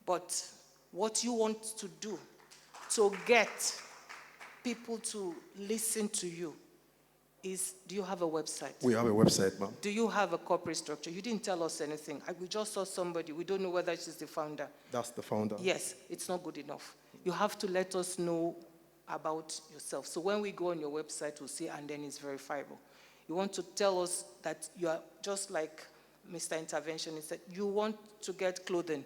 But what you want to do to get people to listen to you is, do you have a website? We have a website, ma'am. Do you have a corporate structure? You didn't tell us anything. We just saw somebody. We don't know whether she's the founder. That's the founder. Yes, it's not good enough. You have to let us know about yourself. So when we go on your website, we'll see, and then it's verifiable. You want to tell us that you are just like Mr. Intervention. He said you want to get clothing,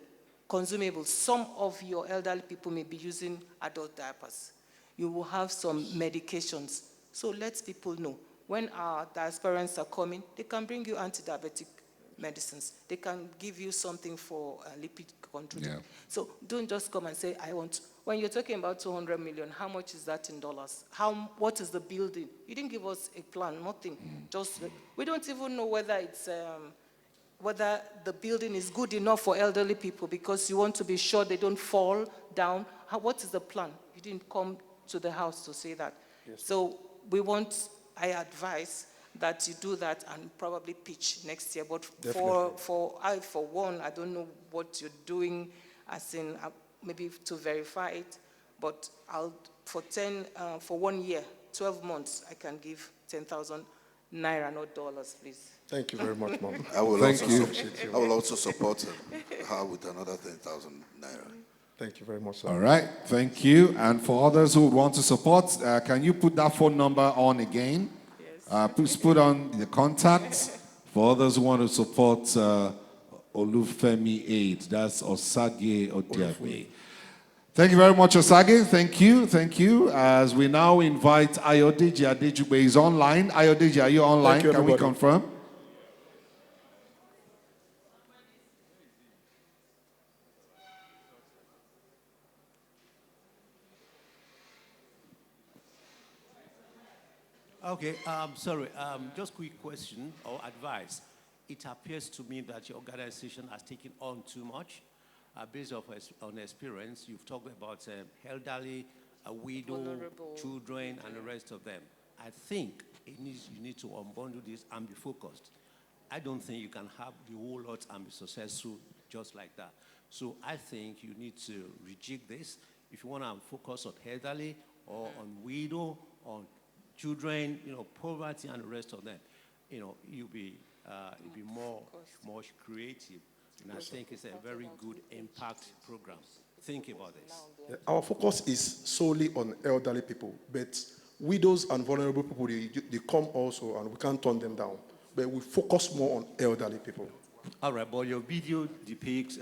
consumables. Some of your elderly people may be using adult diapers. You will have some medications. So let people know. When our diasporans are coming, they can bring you anti-diabetic medicines. They can give you something for lipid control. Yeah. So don't just come and say, I want. When you're talking about 200 million, how much is that in dollars? What is the building? You didn't give us a plan, nothing. Just, we don't even know whether it's, whether the building is good enough for elderly people, because you want to be sure they don't fall down. What is the plan? You didn't come to the house to say that. Yes. So I advise that you do that and probably pitch next year. But for one, I don't know what you're doing, as in maybe to verify it. But for 1 year, 12 months, I can give 10,000 naira, not dollars, please. Thank you very much, Mom. I will also support her with another 10,000 naira. Thank you very much, sir. All right, thank you. And for others who want to support, can you put that phone number on again? Yes. Please put on the contacts. For others who want to support Olufemi Aid, that's Osage Odiabe. Thank you very much, Osage. Thank you. As we now invite Ayodeji Adejugbe is online. Ayodeji, are you online? Can we confirm? Okay, sorry, just quick question or advice. It appears to me that your organization has taken on too much. Based on experience, you've talked about elderly, widow, children, and the rest of them. I think you need to unbundle this and be focused. I don't think you can have the whole lot and be successful just like that. So I think you need to rejig this. If you want to focus on elderly or on widow, on children, poverty and the rest of them, you'll be more creative. And I think it's a very good impact program. Think about this. Yeah, our focus is solely on elderly people, but widows and vulnerable people, they come also, and we can't turn them down. But we focus more on elderly people. All right, but your video depicts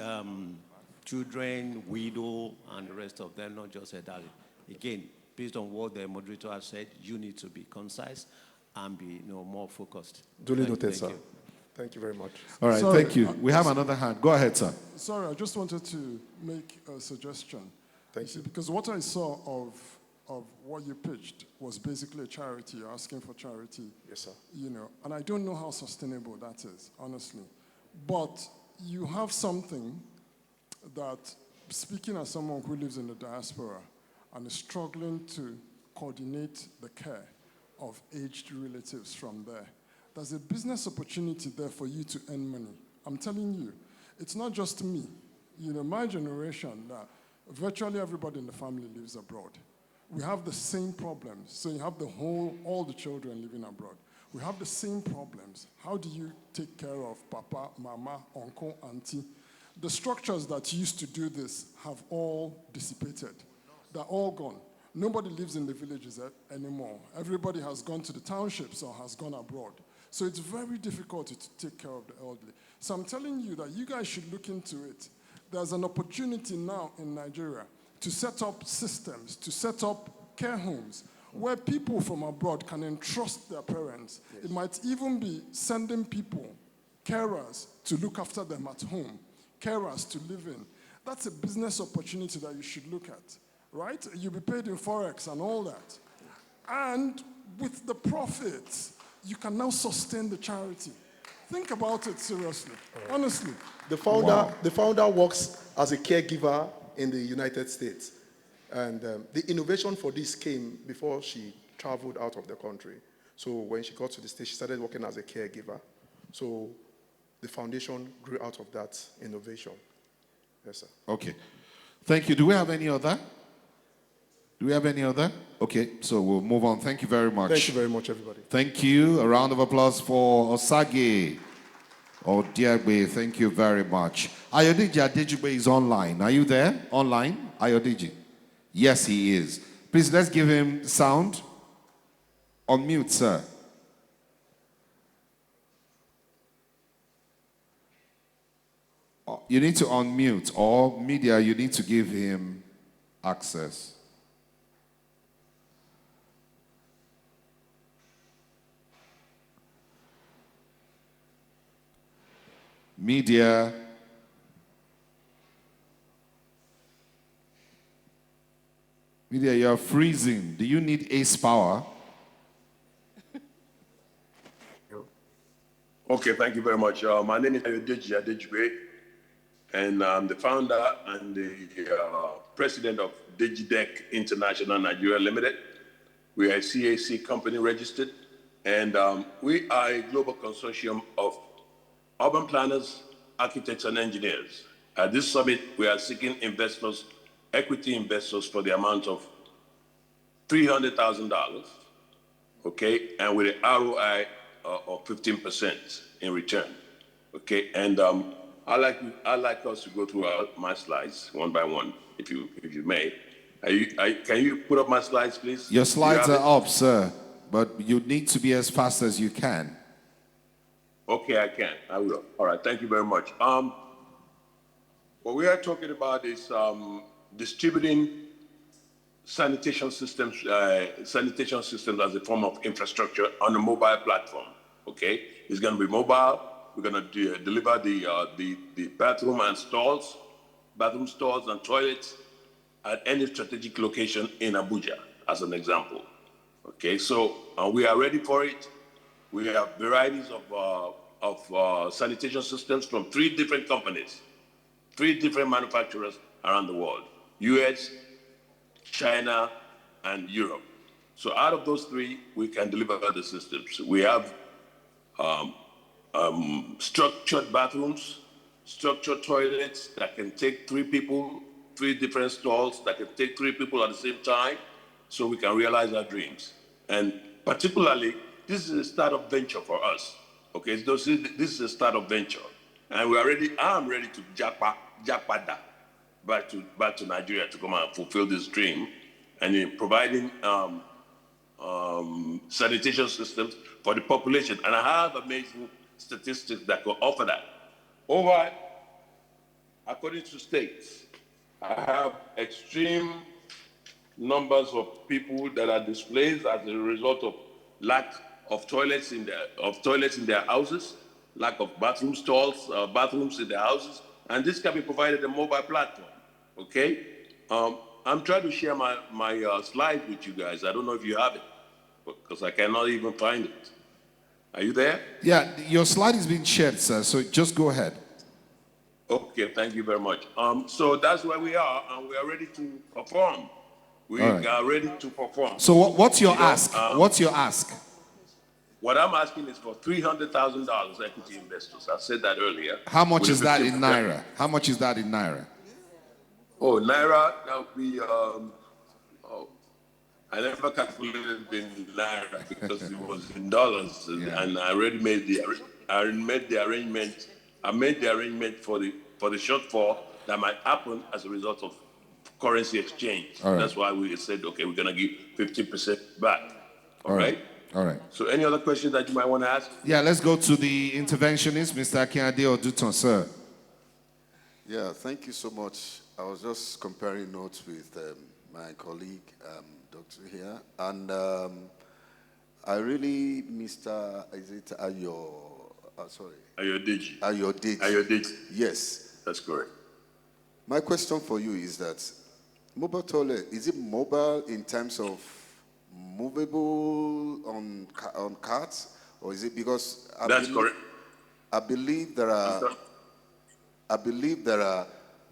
children, widow, and the rest of them, not just elderly. Again, based on what the moderator has said, you need to be concise and be more focused. Duly noted, sir. Thank you very much. All right, thank you. We have another hand. Go ahead, sir. Sorry, I just wanted to make a suggestion. Thank you. Because what I saw of what you pitched was basically a charity. You're asking for charity. Yes, sir. And I don't know how sustainable that is, honestly. But you have something that, speaking as someone who lives in the diaspora and is struggling to coordinate the care of aged relatives from there, there's a business opportunity there for you to earn money. I'm telling you, it's not just me. My generation, virtually everybody in the family lives abroad. We have the same problems. So you have all the children living abroad. We have the same problems. How do you take care of papa, mama, uncle, auntie? The structures that used to do this have all dissipated. They're all gone. Nobody lives in the villages anymore. Everybody has gone to the townships or has gone abroad. So it's very difficult to take care of the elderly. So I'm telling you that you guys should look into it. There's an opportunity now in Nigeria to set up systems, to set up care homes where people from abroad can entrust their parents. Yes. It might even be sending people, carers, to look after them at home, carers to live in. That's a business opportunity that you should look at, right? You'll be paid in Forex and all that. And with the profits, you can now sustain the charity. Think about it seriously, honestly. The founder works as a caregiver in the United States. And the innovation for this came before she traveled out of the country. So when she got to the States, she started working as a caregiver. So the foundation grew out of that innovation. Yes, sir. Okay. Thank you. Do we have any other? Do we have any other? Okay, so we'll move on. Thank you very much. Thank you very much, everybody. Thank you. A round of applause for Osage. Oh, Diagbe, thank you very much. Ayodiji Adejugbe is online. Are you there? Online? Ayodiji? Yes, he is. Please, let's give him sound. On mute, sir. You need to unmute, or media, you need to give him access. Media. Media, you're freezing. Do you need ace power? Okay, thank you very much. My name is Ayodiji Adejugbe, and I'm the founder and the president of DigiDec International Nigeria Limited. We are a CAC company registered, and we are a global consortium of urban planners, architects, and engineers. At this summit, we are seeking investors, equity investors, for the amount of $300,000, okay, and with an ROI of 15% in return, okay. And I like us to go through my slides one by one, if you may. Can you put up my slides, please? Your slides are up, sir, but you need to be as fast as you can. Okay, I can. I will. All right. Thank you very much. What we are talking about is distributing sanitation systems as a form of infrastructure on a mobile platform. Okay, it's going to be mobile. We're going to deliver the bathroom stalls and toilets at any strategic location in Abuja, as an example. Okay, so we are ready for it. We have varieties of sanitation systems from 3 different companies, 3 different manufacturers around the world: US, China, and Europe. So out of those 3, we can deliver the systems. We have structured bathrooms, structured toilets that can take 3 people, 3 different stalls that can take 3 people at the same time, so we can realize our dreams. And particularly, this is a startup venture for us. Okay, so this is a startup venture, and I'm ready to jackpot back to Nigeria to come and fulfill this dream, and in providing sanitation systems for the population. And I have amazing statistics that can offer that. According to states, I have extreme numbers of people that are displaced as a result of lack of toilets in their houses, lack of bathroom stalls, bathrooms in their houses, and this can be provided a mobile platform. Okay, I'm trying to share my slide with you guys. I don't know if you have it, because I cannot even find it. Are you there? Yeah, your slide is being shared, sir, so just go ahead. Okay, thank you very much. So that's where we are, and we are ready to perform. We are ready to perform. So what's your ask? What's your ask? What I'm asking is for $300,000 equity investors. I said that earlier. How much is that in Naira? How much is that in Naira? Oh, Naira, that would be, I never calculated in Naira because it was in dollars. Yeah. And I already made the arrangement. I made the arrangement for the shortfall that might happen as a result of currency exchange. Right. That's why we said, okay, we're going to give 50% back. All right? All right. So any other questions that you might want to ask? Yeah, let's go to the interventionist, Mr. Akinade Oduton, sir. Yeah, thank you so much. I was just comparing notes with my colleague, Doctor here, and I really, Ayodiji. Ayodiji. Yes. That's correct. My question for you is that mobile toilet, is it mobile in terms of movable on carts, or is it because That's correct. I believe there are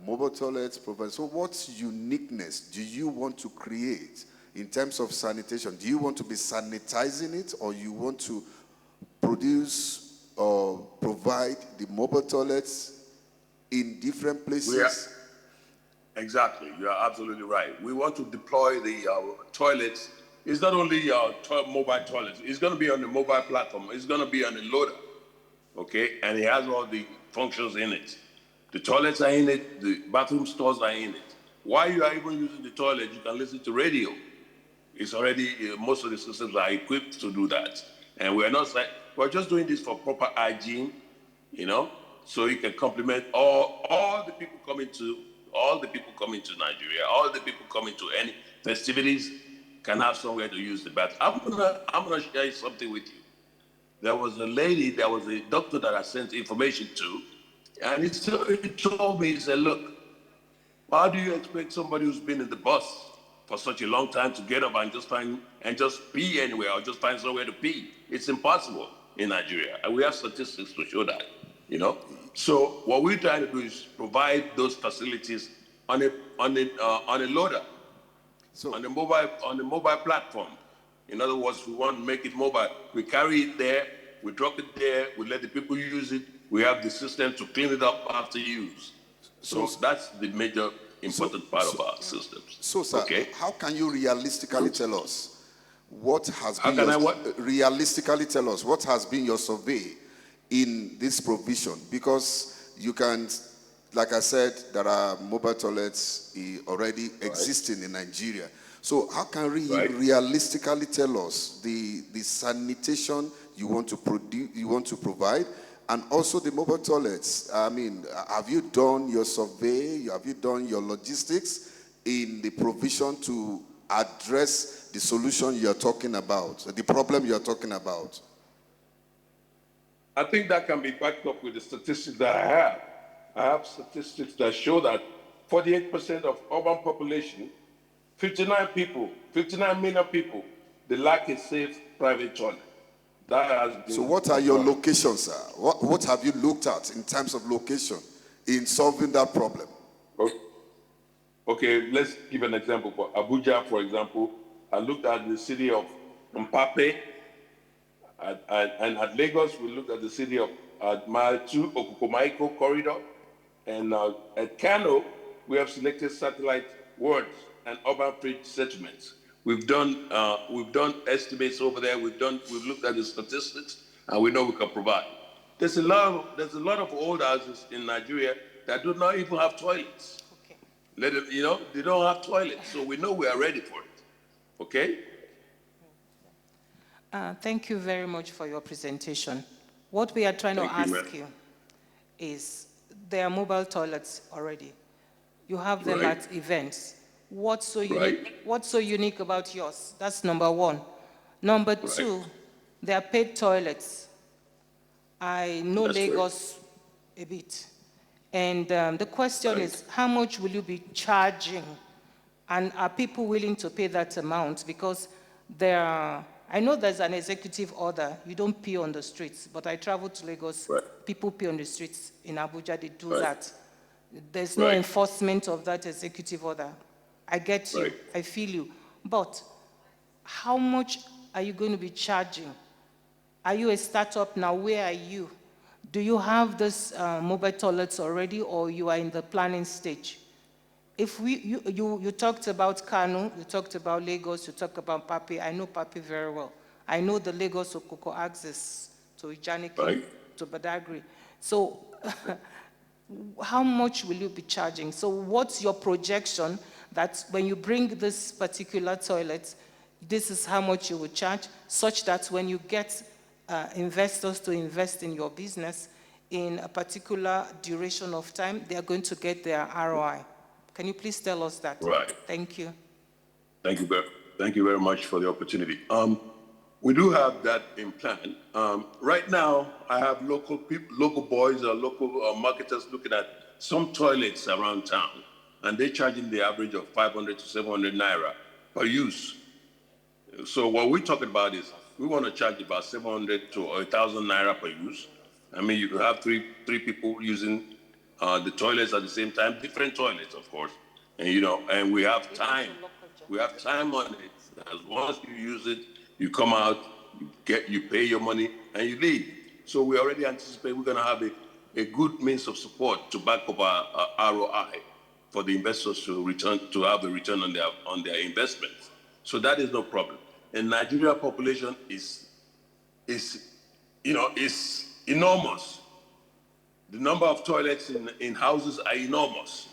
mobile toilets provided. So what uniqueness do you want to create in terms of sanitation? Do you want to be sanitizing it, or you want to produce or provide the mobile toilets in different places? Exactly, you are absolutely right. We want to deploy the toilets. It's not only mobile toilets. It's going to be on the mobile platform. It's going to be on the loader, okay? And it has all the functions in it. The toilets are in it. The bathroom stalls are in it. While you are even using the toilet, you can listen to radio. It's already, most of the systems are equipped to do that. And we're just doing this for proper hygiene, so you can complement all the people coming to Nigeria, all the people coming to any festivities can have somewhere to use the bath. I'm gonna share something with you. There was a doctor that I sent information to, and he told me, he said, look, how do you expect somebody who's been in the bus for such a long time to get up and just pee anywhere or just find somewhere to pee? It's impossible in Nigeria, and we have statistics to show that. So what we're trying to do is provide those facilities on a loader, So, on the mobile platform. In other words, we want to make it mobile. We carry it there, we drop it there, we let the people use it. We have the system to clean it up after use. So that's the major important part of our systems. So, sir, okay? how can you realistically tell us what has How been can your, I what? realistically tell us what has been your survey in this provision? Because you can, like I said, there are mobile toilets already existing in Nigeria. So how can we realistically tell us the sanitation you want to provide, and also the mobile toilets? I mean, have you done your survey? Have you done your logistics in the provision to address the solution you're talking about, the problem you're talking about? I think that can be backed up with the statistics that I have. I have statistics that show that 48% of urban population, 59 million people, they lack a safe private toilet. That has been. So what are your locations, sir? What have you looked at in terms of location in solving that problem? Okay, let's give an example. For Abuja, for example, I looked at the city of Mpape, and at Lagos, we looked at the city of Mile 2, Okukomaiko corridor, and at Kano, we have selected satellite wards and urban fringe settlements. We've done estimates over there. We've looked at the statistics, and we know we can provide. There's a lot of old houses in Nigeria that do not even have toilets. Okay. They don't have toilets, so we know we are ready for it. Okay. Thank you very much for your presentation. What we are trying to ask you is, there are mobile toilets already. You have them at events. What's so unique about yours? That's number one. Number two, there are paid toilets. I know Lagos a bit. And the question is, how much will you be charging? And are people willing to pay that amount? Because I know there's an executive order. You don't pee on the streets, but I travel to Lagos. People pee on the streets. In Abuja, they do that. There's no enforcement of that executive order. I get you. I feel you. But how much are you going to be charging? Are you a startup now? Where are you? Do you have this mobile toilets already, or you are in the planning stage? If you talked about Kano, you talked about Lagos, you talked about Papi. I know Papi very well. I know the Lagos Okoko access to Ijaniki, to Badagry. So how much will you be charging? So what's your projection that when you bring this particular toilet, this is how much you will charge, such that when you get investors to invest in your business in a particular duration of time, they are going to get their ROI? Can you please tell us that? Thank you. Thank you very much for the opportunity. We do have that in plan. Right now, I have local boys or local marketers looking at some toilets around town, and they're charging the average of 500 to 700 naira per use. So what we're talking about is we want to charge about 700 to 1,000 naira per use. I mean, you could have three people using the toilets at the same time, different toilets, of course, and we have time. We have time on it. As once you use it, you come out, you pay your money, and you leave. So we already anticipate we're going to have a good means of support to back up our ROI. for the investors to have a return on their investments. So that is no problem. And Nigeria population is enormous. The number of toilets in houses are enormous.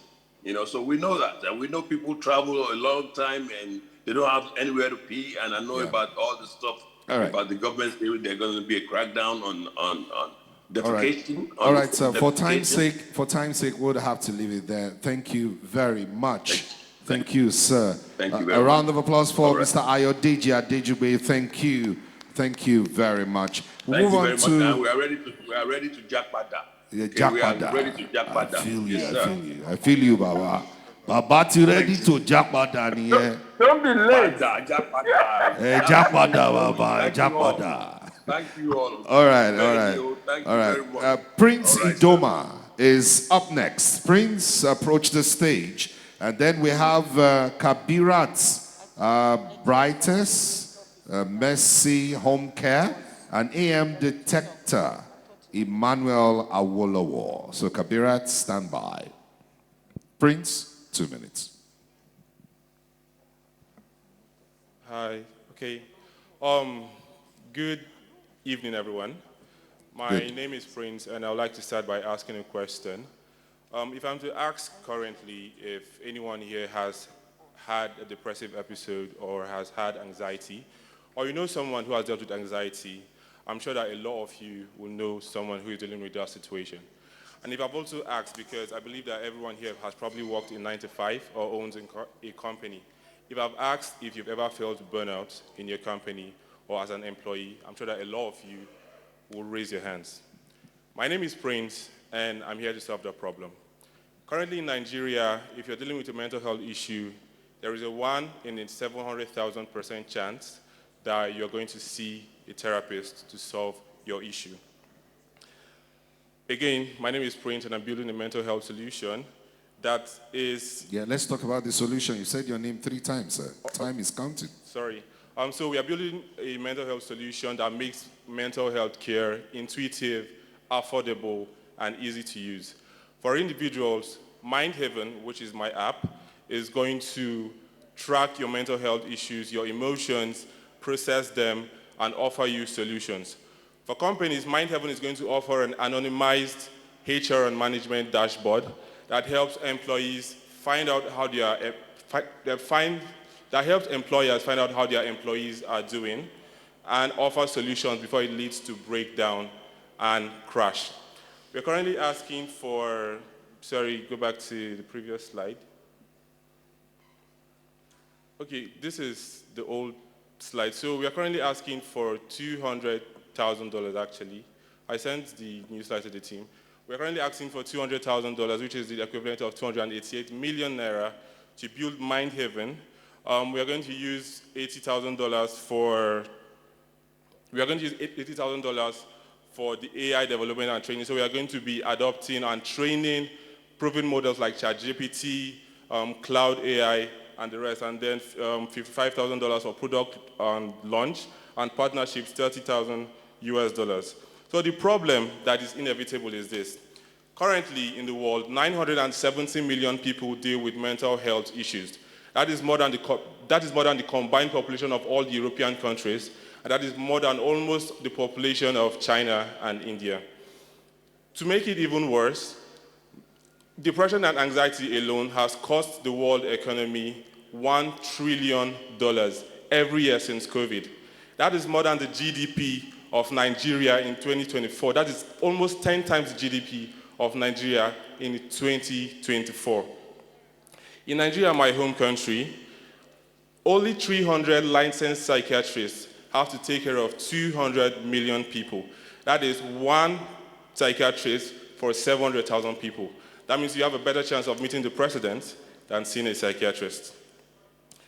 So we know that. And we know people travel a long time and they don't have anywhere to pee. And I know about all the stuff about the government saying they're going to be a crackdown on defecation. All right, sir. For time's sake, we'll have to leave it there. Thank you very much. Thank you, sir. Thank you very much. A round of applause for Mr. Ayodeji Adejugbe. Thank you. Thank you very much. Thank you very much. And we are ready to jackpot that. Yeah, Okay, we are ready to jackpot that. I feel you, Baba. Baba, you ready to jackpot that? Don't be late. Jackpot that, Baba. Jackpot that. Thank you all. All right. Thank you very much. Prince Idoma is up next. Prince, approach the stage. And then we have Kabirat Brightest, Mercy Home Care, and AM Detector, Emmanuel Awolowo. So Kabirat, stand by. Prince, 2 minutes. Hi. Okay. Good evening, everyone. My name is Prince, and I would like to start by asking a question. If I'm to ask currently if anyone here has had a depressive episode or has had anxiety, or you know someone who has dealt with anxiety, I'm sure that a lot of you will know someone who is dealing with that situation. And if I've also asked, because I believe that everyone here has probably worked in 9 to 5 or owns a company, if I've asked if you've ever felt burnout in your company or as an employee, I'm sure that a lot of you will raise your hands. My name is Prince, and I'm here to solve the problem. Currently in Nigeria, if you're dealing with a mental health issue, there is a 1 in a 700,000% chance that you're going to see a therapist to solve your issue. Again, my name is Prince, and I'm building a mental health solution that is... Yeah, let's talk about the solution. You said your name 3 times, sir. Time is counting. Sorry. So we are building a mental health solution that makes mental health care intuitive, affordable, and easy to use. For individuals, Mind Haven, which is my app, is going to track your mental health issues, your emotions, process them, and offer you solutions. For companies, Mind Haven is going to offer an anonymized HR and management dashboard that helps employees find out how that helps employers find out how their employees are doing and offer solutions before it leads to breakdown and crash. We're currently asking for, sorry, go back to the previous slide. Okay, this is the old slide. So we are currently asking for $200,000 actually. I sent the new slide to the team. We're currently asking for $200,000, which is the equivalent of 288 million naira, to build Mind Haven. We are going to use $80,000 for the AI development and training. So we are going to be adopting and training proven models like ChatGPT, Cloud AI, and the rest. And then $55,000 for product launch, and partnerships, $30,000 US. So the problem that is inevitable is this. Currently in the world, 970 million people deal with mental health issues. That is more than the combined population of all the European countries, and that is more than almost the population of China and India. To make it even worse, depression and anxiety alone has cost the world economy $1 trillion every year since COVID. That is more than the GDP of Nigeria in 2024. That is almost 10 times the GDP of Nigeria in 2024. In Nigeria, my home country, only 300 licensed psychiatrists have to take care of 200 million people. That is 1 psychiatrist for 700,000 people. That means you have a better chance of meeting the president than seeing a psychiatrist.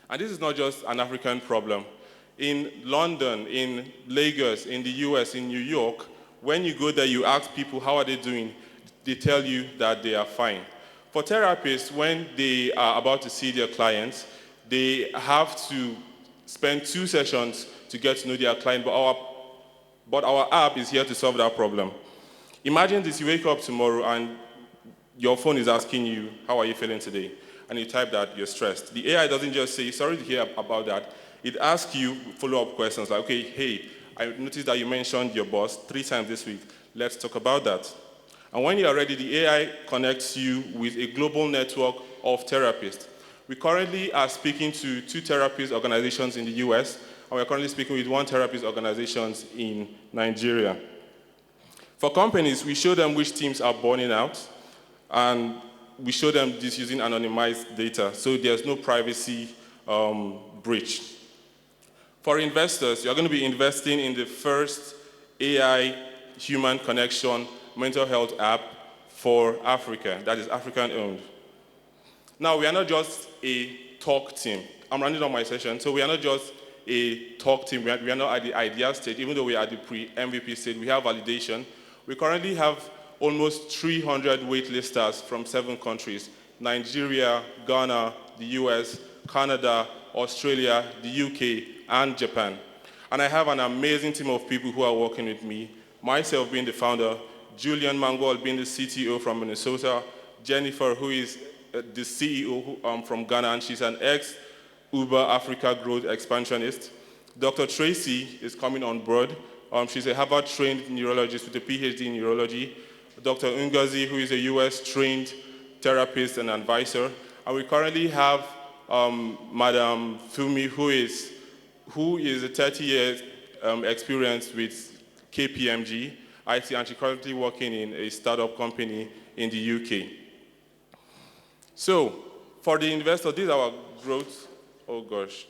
And this is not just an African problem. In London, in Lagos, in the US, in New York, when you go there, you ask people, how are they doing? They tell you that they are fine. For therapists, when they are about to see their clients, they have to spend 2 sessions to get to know their client, but our app is here to solve that problem. Imagine this, you wake up tomorrow and your phone is asking you, how are you feeling today? And you type that, you're stressed. The AI doesn't just say, sorry to hear about that. It asks you follow-up questions like, okay, hey, I noticed that you mentioned your boss 3 times this week. Let's talk about that. And when you are ready, the AI connects you with a global network of therapists. We currently are speaking to 2 therapist organizations in the US, and we're currently speaking with 1 therapist organization in Nigeria. For companies, we show them which teams are burning out, and we show them this using anonymized data, so there's no privacy breach. For investors, you're going to be investing in the first AI human connection mental health app for Africa, that is African-owned. Now, we are not just a talk team. I'm running on my session, so we are not just a talk team. We are not at the idea stage, even though we are at the pre-MVP stage. We have validation. We currently have almost 300 waitlisters from 7 countries: Nigeria, Ghana, the US, Canada, Australia, the UK, and Japan. And I have an amazing team of people who are working with me, myself being the founder, Julian Mangold being the CTO from Minnesota, Jennifer, who is the CEO from Ghana, and she's an ex-Uber Africa growth expansionist. Dr. Tracy is coming on board. She's a Harvard-trained neurologist with a PhD in neurology. Dr. Ungazi, who is a US-trained therapist and advisor. And we currently have Madam Fumi, who is a 30 years experience with KPMG IT, and she's currently working in a startup company in the UK. So, for the investor, this is our growth. Oh gosh,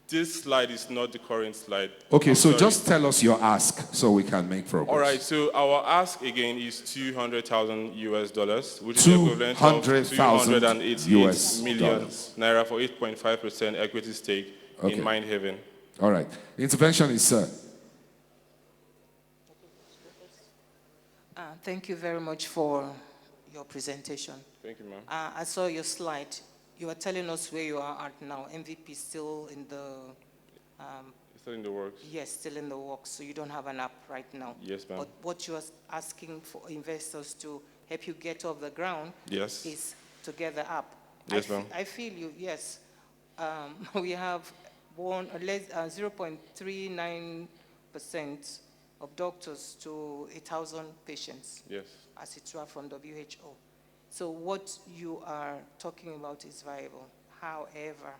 this slide is not the current slide. Okay, I'm so sorry. just tell us your ask so we can make progress. All right, so our ask again is $200,000 US, which is the equivalent of 288 US million dollars. naira for 8.5% equity stake Okay. in Mindhaven. All right. Intervention is sir. Thank you very much for your presentation. Thank you, ma'am. I saw your slide. You are telling us where you are at now. MVP still in the... It's still in the works. Yes, still in the works. So you don't have an app right now. Yes, ma'am. But what you are asking for investors to help you get off the ground Yes. is to get the app. Yes, ma'am. I feel you, yes. We have 0.39% of doctors to 1,000 patients, Yes. as it's from WHO. So what you are talking about is viable. However,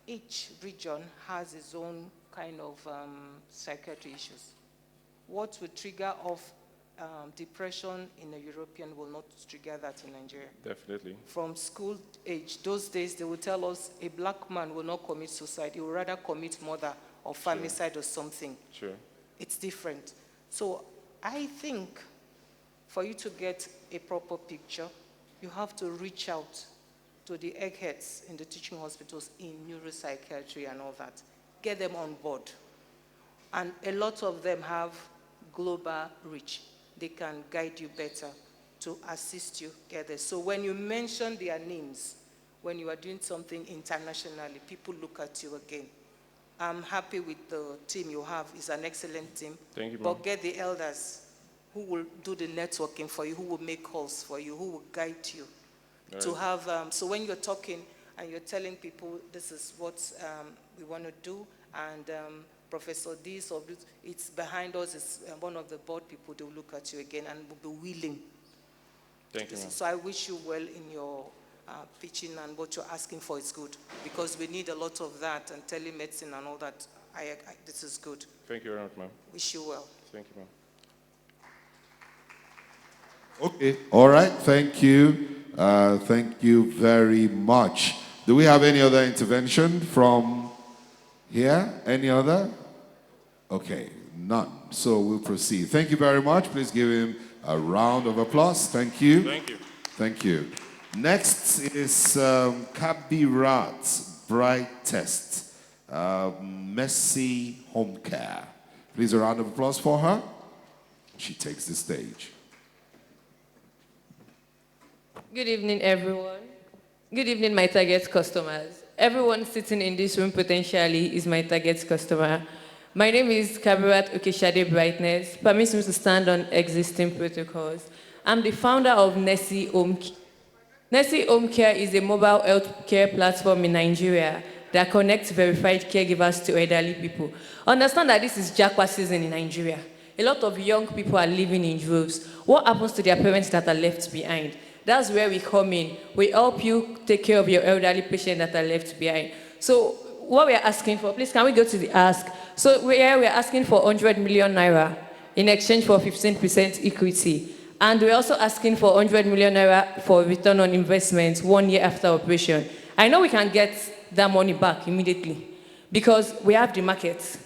each region has its own kind of psychiatry issues. What will trigger off depression in a European will not trigger that in Nigeria. Definitely. From school age, those days they will tell us a black man will not commit suicide. He will rather commit murder or femicide or something. Sure. It's different. So I think for you to get a proper picture, you have to reach out to the eggheads in the teaching hospitals in neuropsychiatry and all that. Get them on board. And a lot of them have global reach. They can guide you better to assist you get there. So when you mention their names, when you are doing something internationally, people look at you again. I'm happy with the team you have. It's an excellent team. Thank you, ma'am. But get the elders who will do the networking for you, who will make calls for you, who will guide you. Right. To have, so when you're talking and you're telling people this is what we want to do, and Professor this or this, it's behind us, it's one of the board people, they'll look at you again and will be willing. Thank you, ma'am. So I wish you well in your pitching, and what you're asking for is good, because we need a lot of that, and telemedicine and all that. This is good. Thank you very much, ma'am. Wish you well. Thank you, ma'am. Okay. All right. Thank you. Thank you very much. Do we have any other intervention from here? Any other? Okay. None. So we'll proceed. Thank you very much. Please give him a round of applause. Thank you. Thank you. Thank you. Next is Kabirat's Bright Test, Mercy Home Care. Please a round of applause for her. She takes the stage. Good evening, everyone. Good evening, my target customers. Everyone sitting in this room potentially is my target customer. My name is Kabirat Okeshade Brightness. Permits me to stand on existing protocols. I'm the founder of Nessie Home Care. Nessie Home Care is a mobile health care platform in Nigeria that connects verified caregivers to elderly people. Understand that this is Jackpot season in Nigeria. A lot of young people are living in droves. What happens to their parents that are left behind? That's where we come in. We help you take care of your elderly patients that are left behind. So what we are asking for, please can we go to the ask? So we are asking for 100 million naira in exchange for 15% equity. And we're also asking for 100 million naira for return on investment 1 year after operation. I know we can get that money back immediately because we have the market,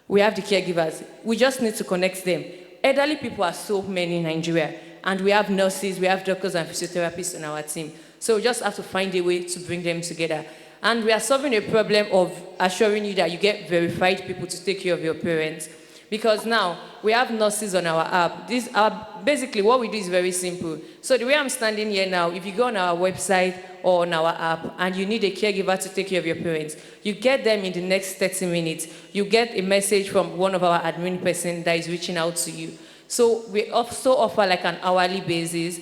we have the caregivers. We just need to connect them. Elderly people are so many in Nigeria, and we have nurses, we have doctors and physiotherapists on our team. So we just have to find a way to bring them together. And we are solving a problem of assuring you that you get verified people to take care of your parents. Because now, we have nurses on our app. These are basically what we do is very simple. So the way I'm standing here now, if you go on our website or on our app and you need a caregiver to take care of your parents, you get them in the next 30 minutes. You get a message from one of our admin person that is reaching out to you. So we also offer like an hourly basis.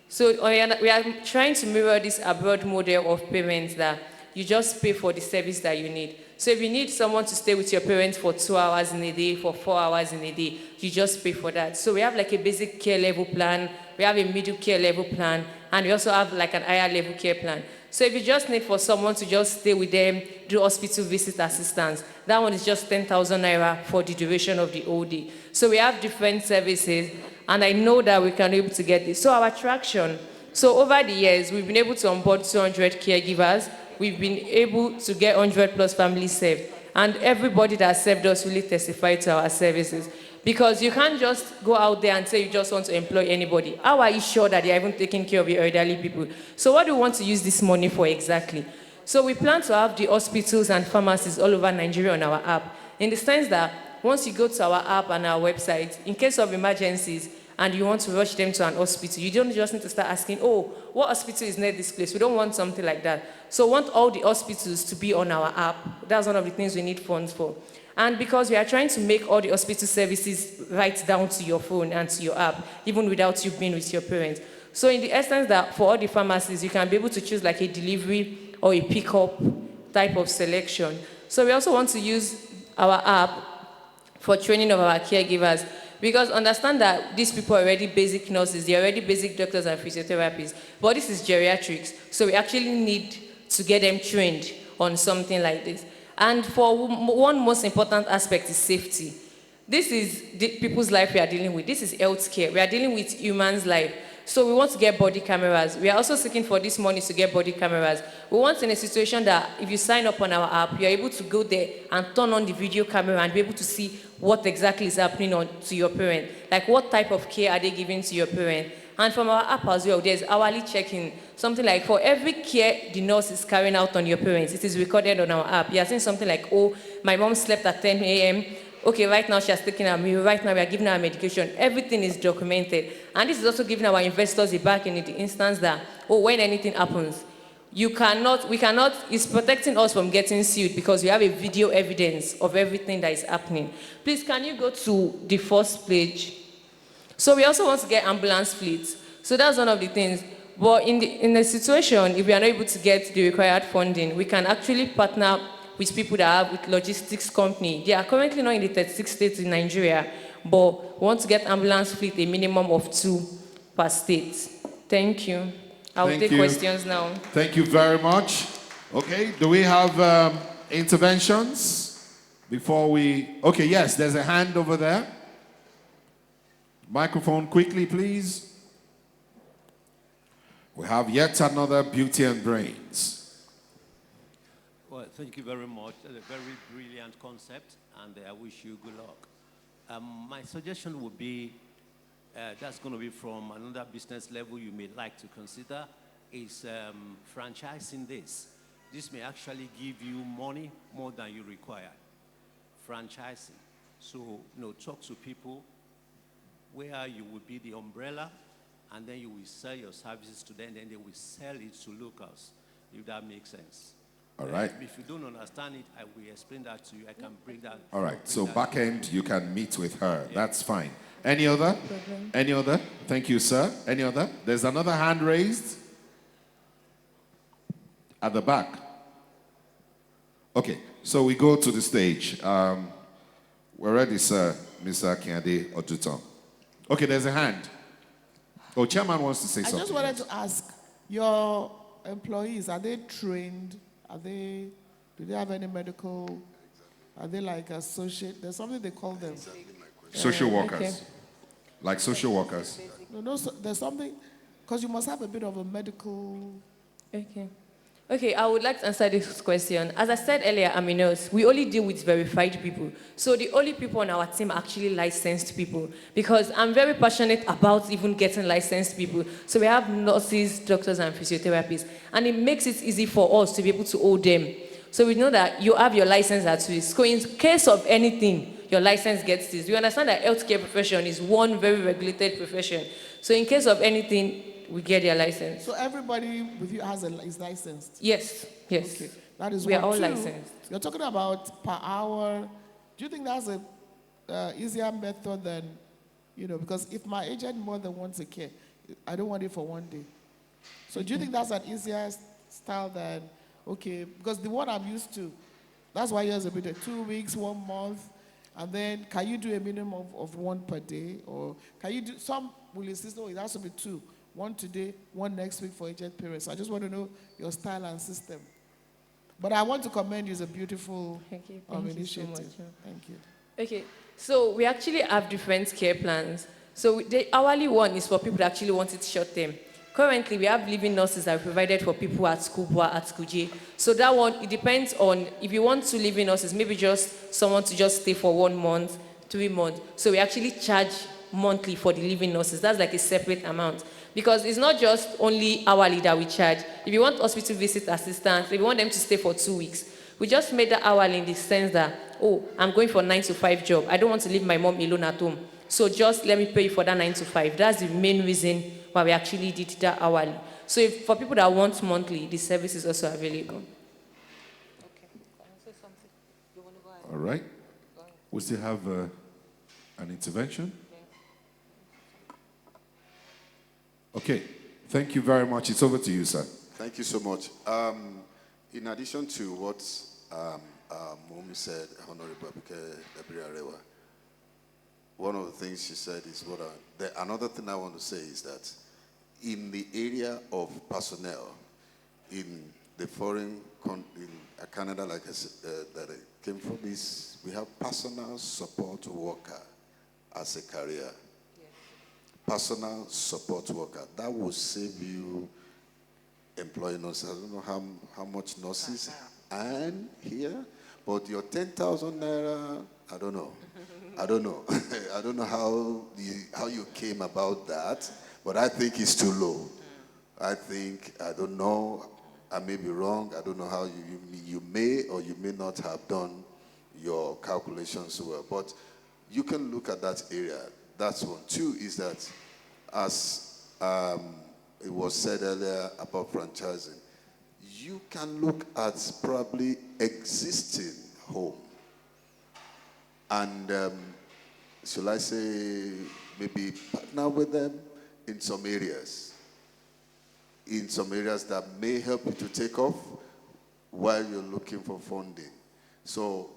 So we are trying to mirror this abroad model of payments that you just pay for the service that you need. So if you need someone to stay with your parents for 2 hours in a day, for 4 hours in a day, you just pay for that. So we have like a basic care level plan, we have a middle care level plan, and we also have like an higher level care plan. So if you just need for someone to just stay with them, do hospital visit assistance, that one is just 10,000 naira for the duration of the whole day. So we have different services, and I know that we can be able to get this. So our traction, so over the years, we've been able to onboard 200 caregivers. We've been able to get 100 plus families saved. And everybody that served us really testified to our services. Because you can't just go out there and say you just want to employ anybody. How are you sure that you're even taking care of your elderly people? So what do we want to use this money for exactly? So we plan to have the hospitals and pharmacies all over Nigeria on our app. In the sense that once you go to our app and our website, in case of emergencies, and you want to rush them to an hospital, you don't just need to start asking, oh, what hospital is near this place? We don't want something like that. So we want all the hospitals to be on our app. That's one of the things we need funds for. And because we are trying to make all the hospital services right down to your phone and to your app, even without you being with your parents. So in the essence that for all the pharmacies, you can be able to choose like a delivery or a pickup type of selection. So we also want to use our app for training of our caregivers. Because understand that these people are already basic nurses, they're already basic doctors and physiotherapists, but this is geriatrics, so we actually need to get them trained on something like this. And for one most important aspect is safety. This is the people's life we are dealing with. This is healthcare. We are dealing with humans' life. So we want to get body cameras. We are also seeking for this money to get body cameras. We want in a situation that if you sign up on our app, you're able to go there and turn on the video camera and be able to see what exactly is happening to your parent. Like what type of care are they giving to your parent? And from our app as well, there's hourly check-in. Something like for every care the nurse is carrying out on your parents, it is recorded on our app. You are saying something like, oh, my mom slept at 10 a.m., okay, right now she has taken her meal, right now we are giving her medication. Everything is documented. And this is also giving our investors a backing in the instance that, oh, when anything happens, it's protecting us from getting sued because we have a video evidence of everything that is happening. Please, can you go to the first page? So we also want to get ambulance fleets. So that's one of the things. But in the situation, if we are not able to get the required funding, we can actually partner with people that have with logistics company. They are currently not in the 36 states in Nigeria, but want to get ambulance fleet a minimum of 2 per state. Thank you. I'll take questions now. Thank you very much. Okay, do we have interventions before we... Okay, yes, there's a hand over there. Microphone quickly, please. We have yet another Beauty and Brains. Well, thank you very much. That's a very brilliant concept, and I wish you good luck. My suggestion would be, that's going to be from another business level you may like to consider, is franchising this. This may actually give you money more than you require. Franchising. So, talk to people where you will be the umbrella, and then you will sell your services to them, and then they will sell it to locals, if that makes sense. All right. If you don't understand it, I will explain that to you. I can bring that. All right. So back end, you can meet with her. That's fine. Any other? Any other? Thank you, sir. Any other? There's another hand raised at the back. Okay. So we go to the stage. We're ready, sir, Mr. Akiade Otuton. Okay, there's a hand. Oh, chairman wants to say something. I just wanted to ask, your employees, are they trained? Do they have any medical, are they like associate? There's something they call them. Social workers. Okay. Like social workers. No, there's something, because you must have a bit of a medical. Okay. Okay, I would like to answer this question. As I said earlier, I'm a nurse. We only deal with verified people. So the only people on our team are actually licensed people, because I'm very passionate about even getting licensed people. So we have nurses, doctors, and physiotherapists. And it makes it easy for us to be able to hold them. So we know that you have your license at risk. So in case of anything, your license gets this. You understand that healthcare profession is one very regulated profession. So in case of anything, we get their license. So everybody with you is licensed? Yes, yes. Okay. That is we are one. all Two, licensed. You're talking about per hour. Do you think that's a easier method than, because if my agent more than wants a care, I don't want it for one day. So do you think that's an easier style than, okay, because the one I'm used to, that's why yours a bit 2 weeks, 1 month, and then can you do a minimum of one per day? Or can you do, some will insist, no, it has to be 2. 1 today, 1 next week for agent periods. So I just want to know your style and system. But I want to commend you. It's a beautiful initiative. So much. Thank you. Okay, so we actually have different care plans. So the hourly one is for people that actually want it short term. Currently, we have living nurses that are provided for people at school who are at school J. So that one, it depends on, if you want to live in nurses, maybe just someone to just stay for 1 month, 3 months. So we actually charge monthly for the living nurses. That's like a separate amount. Because it's not just only hourly that we charge. If you want hospital visit assistants, if you want them to stay for 2 weeks, we just made that hourly in the sense that, oh, I'm going for a 9 to 5 job. I don't want to leave my mom alone at home. So just let me pay you for that 9 to 5. That's the main reason why we actually did that hourly. So for people that want monthly, the service is also available. Okay, can I say something? You want to go ahead? All right. We still have an intervention. Okay, thank you very much. It's over to you, sir. Thank you so much. In addition to what Momi said, Honorable Arewa, one of the things she said is another thing I want to say is that in the area of personnel, in the foreign, in Canada, like I said, that I came from, is we have personal support worker as a career. Personal support worker. That will save you employing nurses. I don't know how much nurses and here, but your 10,000 naira, I don't know. I don't know. I don't know how you came about that, but I think it's too low. I don't know, I may be wrong. I don't know how you may or you may not have done your calculations well, but you can look at that area. That's one. 2 is that, as it was said earlier about franchising, you can look at probably existing home. And shall I say, maybe partner with them in some areas. In some areas that may help you to take off while you're looking for funding. So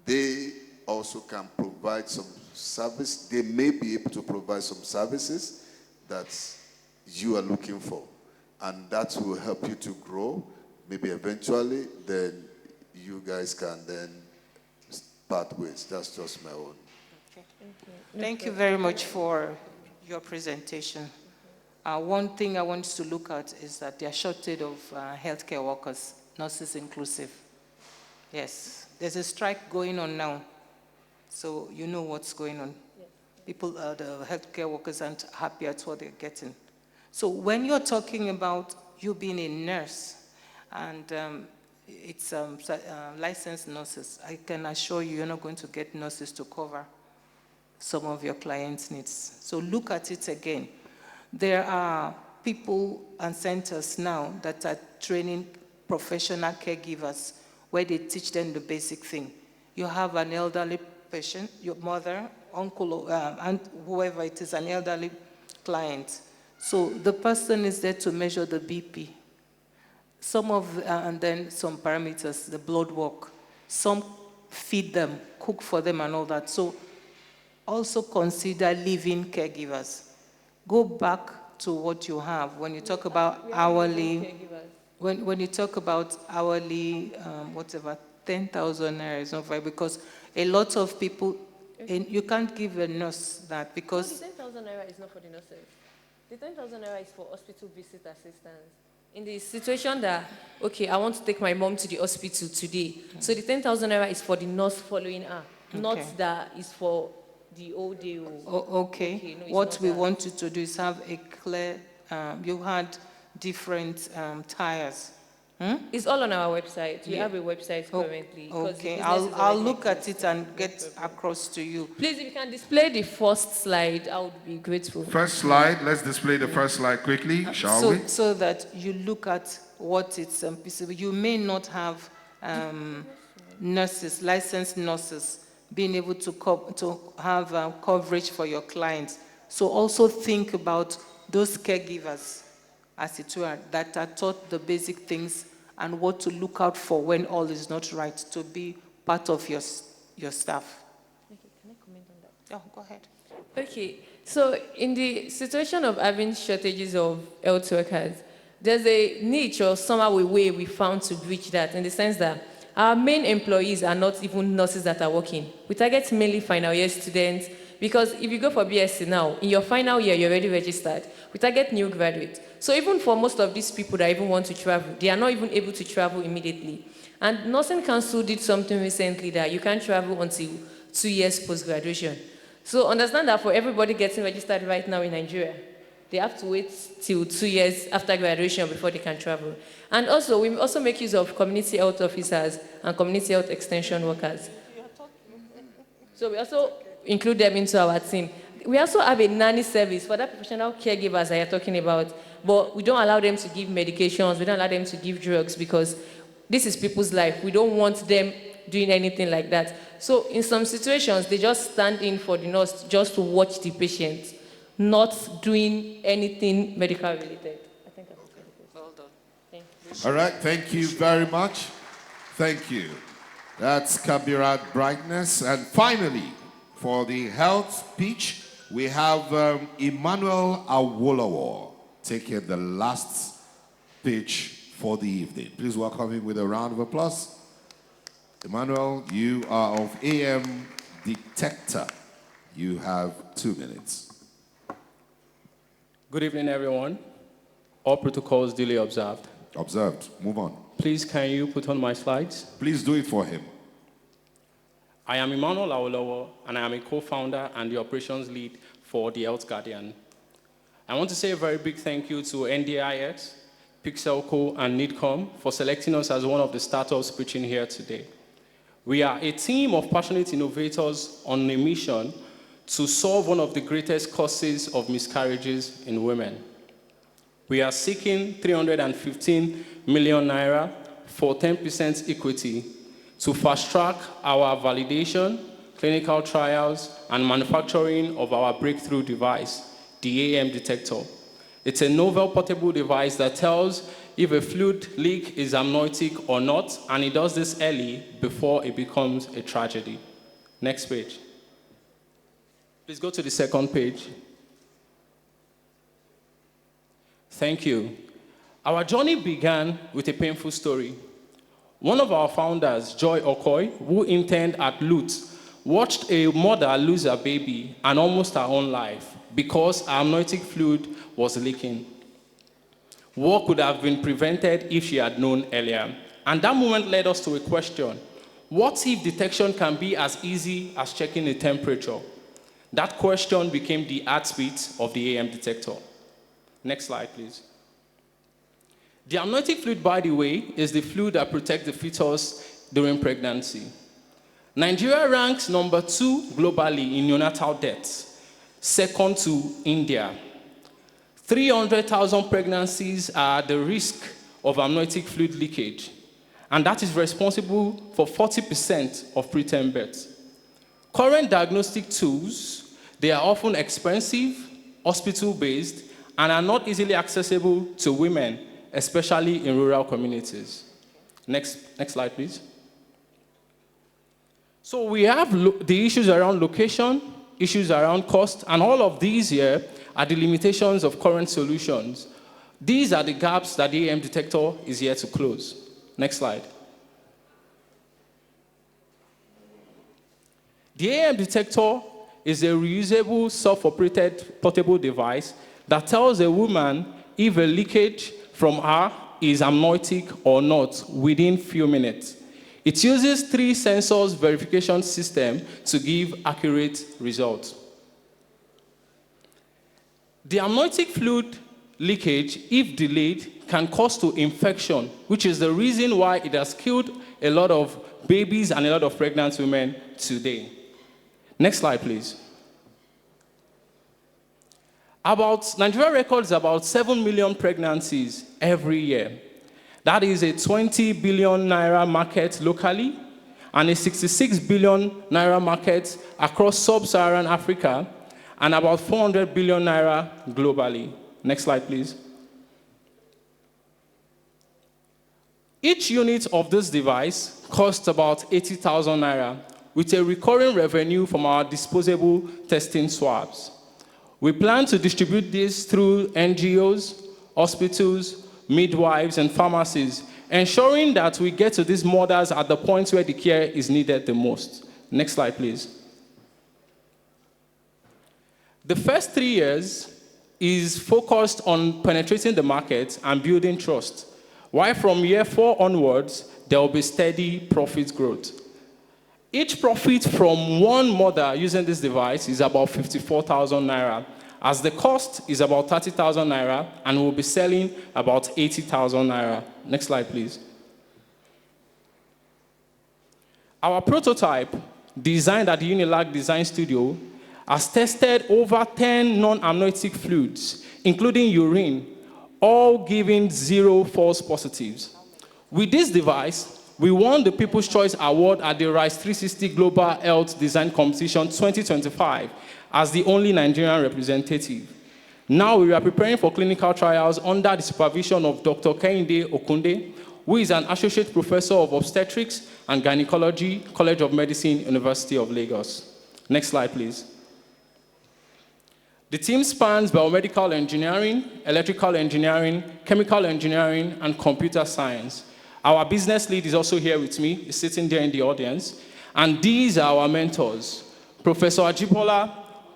they also can provide some service. They may be able to provide some services that you are looking for. And that will help you to grow. Maybe eventually, then you guys can then part ways. That's just my own. Okay. Thank you very much for your presentation. One thing I want to look at is that there are shortage of healthcare workers, nurses inclusive. Yes, there's a strike going on now. So you know what's going on. Yes. People, the healthcare workers aren't happy at what they're getting. So when you're talking about you being a nurse and it's licensed nurses, I can assure you you're not going to get nurses to cover some of your clients' needs. So look at it again. There are people and centers now that are training professional caregivers where they teach them the basic thing. You have an elderly patient, your mother, uncle, and whoever it is, an elderly client. So the person is there to measure the BP. And then some parameters, the blood work. Some feed them, cook for them and all that. So also consider living caregivers. Go back to what you have. When you talk about hourly, when you talk about hourly, whatever, 10,000 naira is not right, because a lot of people, and you can't give a nurse that because... No, the 10,000 naira is not for the nurses. The 10,000 naira is for hospital visit assistance. In the situation that, okay, I want to take my mom to the hospital today, so the 10,000 naira is for the nurse following her, not that is for the whole day. Okay. No, what we want you to do is have a clear, you had different tires. It's all on our website. We have a website currently. Okay, I'll look at it and get across to you. Please, if you can display the first slide, I would be grateful. First slide, let's display the first slide quickly, shall we? So that you look at what it's you may not have nurses, licensed nurses, being able to have coverage for your clients. So also think about those caregivers, as it were, that are taught the basic things and what to look out for when all is not right, to be part of your staff. Okay, can I comment on that? Oh, go ahead. Okay, so in the situation of having shortages of health workers, there's a niche or somehow a way we found to bridge that, in the sense that our main employees are not even nurses that are working. We target mainly final year students, because if you go for BSc now, in your final year, you're already registered. We target new graduates. So even for most of these people that even want to travel, they are not even able to travel immediately. And Nursing Council did something recently that you can't travel until 2 years post-graduation. So understand that for everybody getting registered right now in Nigeria, they have to wait till 2 years after graduation before they can travel. And also, we also make use of community health officers and community health extension workers. So we also include them into our team. We also have a nanny service for that professional caregivers that you're talking about, but we don't allow them to give medications, we don't allow them to give drugs, because this is people's life. We don't want them doing anything like that. So in some situations, they just stand in for the nurse just to watch the patient, not doing anything medical related. I think I've said it. Well done. Thank you. All right, thank you very much. Thank you. That's Kabirat Brightness. And finally, for the health speech, we have Emmanuel Awolowo taking the last speech for the evening. Please welcome him with a round of applause. Emmanuel, you are of AM Detector. You have 2 minutes. Good evening, everyone. All protocols duly observed. Observed. Move on. Please, can you put on my slides? Please do it for him. I am Emmanuel Awolowo, and I am a co-founder and the operations lead for the Health Guardian. I want to say a very big thank you to NDIS, Pixelco, and NIDCOM for selecting us as one of the startups preaching here today. We are a team of passionate innovators on a mission to solve one of the greatest causes of miscarriages in women. We are seeking 315 million naira for 10% equity to fast-track our validation, clinical trials, and manufacturing of our breakthrough device, the AM detector. It's a novel portable device that tells if a fluid leak is amniotic or not, and it does this early before it becomes a tragedy. Next page. Please go to the second page. Thank you. Our journey began with a painful story. One of our founders, Joy Okoy, who interned at Lute, watched a mother lose her baby and almost her own life because her amniotic fluid was leaking. What could have been prevented if she had known earlier? And that moment led us to a question. What if detection can be as easy as checking the temperature? That question became the heartbeat of the AM detector. Next slide, please. The amniotic fluid, by the way, is the fluid that protects the fetus during pregnancy. Nigeria ranks number 2 globally in neonatal deaths, second to India. 300,000 pregnancies are at the risk of amniotic fluid leakage, and that is responsible for 40% of preterm births. Current diagnostic tools, they are often expensive, hospital-based, and are not easily accessible to women, especially in rural communities. Next slide, please. So we have the issues around location, issues around cost, and all of these here are the limitations of current solutions. These are the gaps that the AM detector is here to close. Next slide. The AM detector is a reusable, self-operated portable device that tells a woman if a leakage from her is amniotic or not within few minutes. It uses 3 sensors verification system to give accurate results. The amniotic fluid leakage, if delayed, can cause to infection, which is the reason why it has killed a lot of babies and a lot of pregnant women today. Next slide, please. Nigeria records about 7 million pregnancies every year. That is a 20 billion naira market locally and a 66 billion naira market across sub-Saharan Africa and about 400 billion naira globally. Next slide, please. Each unit of this device costs about 80,000 naira with a recurring revenue from our disposable testing swabs. We plan to distribute this through NGOs, hospitals, midwives, and pharmacies, ensuring that we get to these mothers at the point where the care is needed the most. Next slide, please. The first 3 years is focused on penetrating the market and building trust, while from year 4 onwards, there will be steady profit growth. Each profit from one mother using this device is about 54,000 naira, as the cost is about 30,000 naira and we'll be selling about 80,000 naira. Next slide, please. Our prototype, designed at the Unilag Design Studio, has tested over 10 non-amniotic fluids, including urine, all giving 0 false positives. With this device, we won the People's Choice Award at the RISE 360 Global Health Design Competition 2025 as the only Nigerian representative. Now we are preparing for clinical trials under the supervision of Dr. Kehinde Okunde, who is an associate professor of obstetrics and gynecology, College of Medicine, University of Lagos. Next slide, please. The team spans biomedical engineering, electrical engineering, chemical engineering, and computer science. Our business lead is also here with me, he's sitting there in the audience. And these are our mentors. Professor Ajibola,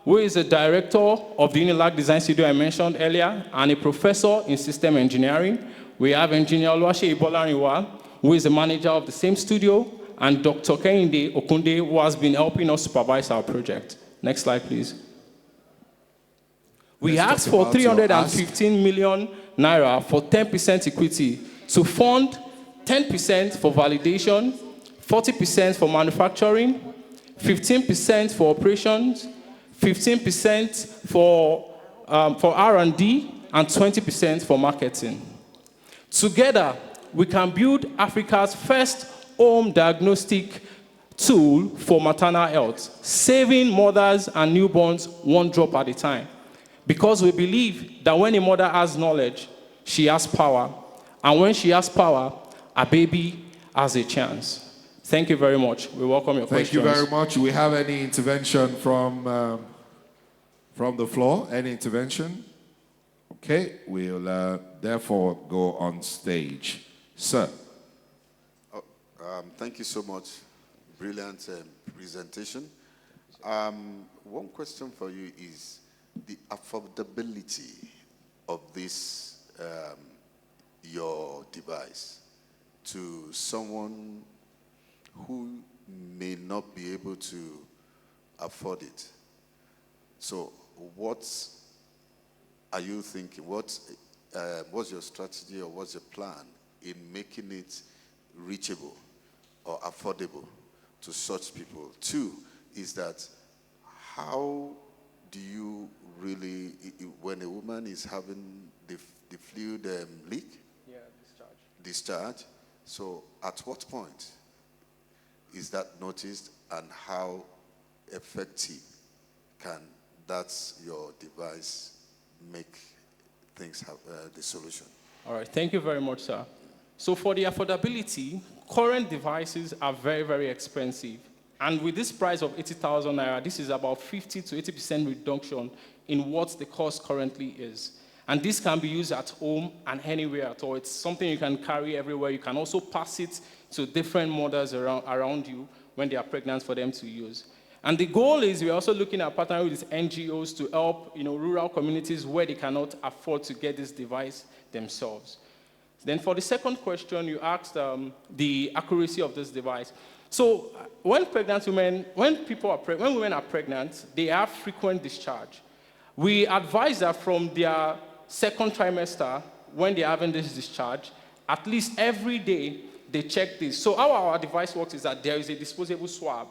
who is the director of the Unilag Design Studio I mentioned earlier, and a professor in system engineering. We have Engineer Oluwase Ibolariwa, who is the manager of the same studio, and Dr. Kehinde Okunde, who has been helping us supervise our project. Next slide, please. We asked for 315 million naira for 10% equity to fund 10% for validation, 40% for manufacturing, 15% for operations, 15% for R&D, and 20% for marketing. Together, we can build Africa's first home diagnostic tool for maternal health, saving mothers and newborns 1 drop at a time. Because we believe that when a mother has knowledge, she has power. And when she has power, a baby has a chance. Thank you very much. We welcome your questions. Thank you very much. We have any intervention from the floor? Any intervention? Okay, we'll therefore go on stage. Sir. Thank you so much. Brilliant presentation. One question for you is the affordability of this, your device, to someone who may not be able to afford it. So what are you thinking? What's your strategy or what's your plan in making it reachable or affordable to such people? 2 is that how do you really, when a woman is having the fluid leak, yeah, discharge. discharge. So at what point is that noticed, and how effective can that your device make things have the solution? All right, thank you very much, sir. So for the affordability, current devices are very, very expensive. And with this price of 80,000 naira, this is about 50 to 80% reduction in what the cost currently is. And this can be used at home and anywhere at all. It's something you can carry everywhere. You can also pass it to different mothers around you when they are pregnant for them to use. And the goal is we're also looking at partnering with NGOs to help rural communities where they cannot afford to get this device themselves. Then for the second question, you asked the accuracy of this device. So when women are pregnant, they have frequent discharge. We advise that from their second trimester, when they're having this discharge, at least every day they check this. So how our device works is that there is a disposable swab.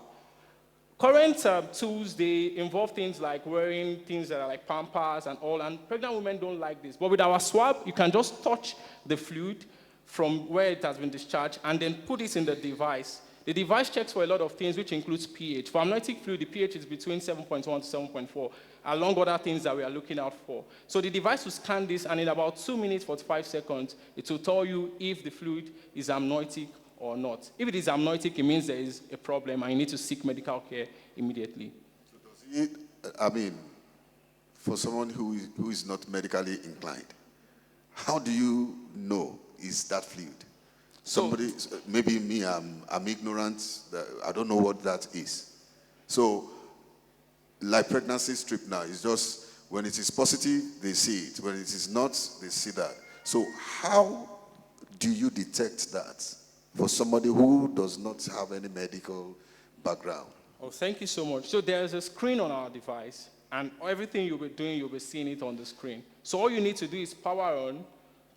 Current tools, they involve things like wearing things that are like Pampers and all, and pregnant women don't like this. But with our swab, you can just touch the fluid from where it has been discharged and then put it in the device. The device checks for a lot of things, which includes pH. For amniotic fluid, the pH is between 7.1 to 7.4, along other things that we are looking out for. So the device will scan this, and in about 2 minutes, 45 seconds, it will tell you if the fluid is amniotic or not. If it is amniotic, it means there is a problem, and you need to seek medical care immediately. So does it, for someone who is not medically inclined, how do you know is that fluid? Somebody, maybe me, I'm ignorant, I don't know what that is. So, like pregnancy strip now, it's just when it is positive, they see it. When it is not, they see that. So how do you detect that for somebody who does not have any medical background? Oh, thank you so much. So there's a screen on our device, and everything you'll be doing, you'll be seeing it on the screen. So all you need to do is power on,